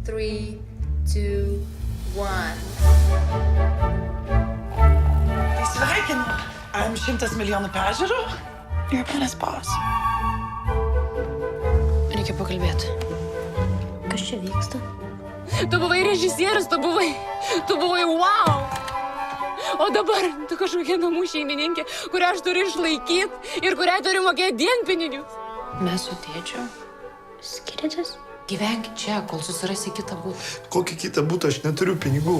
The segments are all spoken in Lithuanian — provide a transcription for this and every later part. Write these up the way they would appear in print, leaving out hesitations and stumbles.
3, 2, 1. Tai sveikinu. 100 milijonų peržiūrų ir penės paus. Reikia pakalbėti. Kas čia vyksta? Tu buvai režisierius, tu buvai wow! O dabar tu kažkokia namų šeimininkė, kurią aš turiu išlaikyti ir kurią turiu mokėti dienpinigius. Mes su tėčiu Skiriatės? gyvenk čia, kol susirasi kitą būtą. Kokį kitą būtą, aš neturiu pinigų.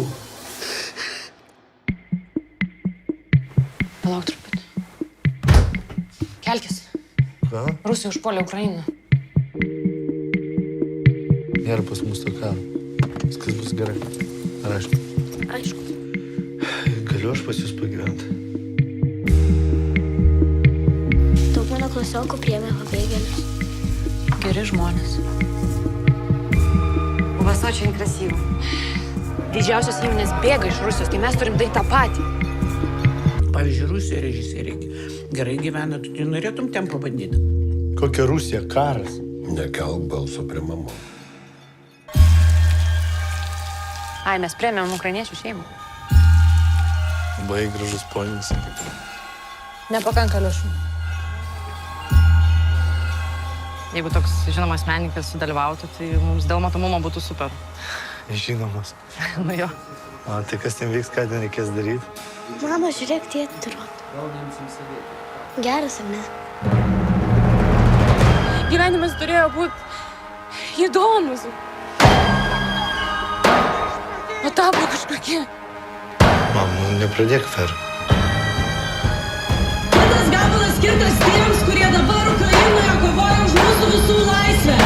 Palauk truputį. Kelkis. Ką? Rusija užpuolė Ukrainą. Nėra pas mus to karo. Viskas bus gerai. Ar aišku? Aišku. Galiu aš pas jūs pagyventi? Daug mano klasiokų priėmė pabėgėlius. Geri žmonės. У вас очень красиво. Didžiausios įmonės bėga iš Rusijos, tai mes turim daryti tą patį. Pavyzdžiui, Rusija režisieriai gerai gyvena, tu norėtum ten pabandyti? Kokia Rusija? Karas. Nekelk balso prie mamos. Ai, mes priėmėm ukrainiečių šeimą. Labai gražus ponis. Nepakanka lėšų. Jeigu toks žinomas menininkas sudalyvautų, tai mums dėl matomumo būtų super. Žinomas. Nu jo. O tai kas ten vyks, ką ten reikės daryti? Mama, žiūrėk, tėtį rodo. Geras, ar ne? Gyvenimas turėjo būti įdomus. O tapo kažkokie. Mam, nu nepradėk fer. Kitas gabalas skirtas tiems, kurie dabar Ukrainoje kovoja už mūsų visų laisvę.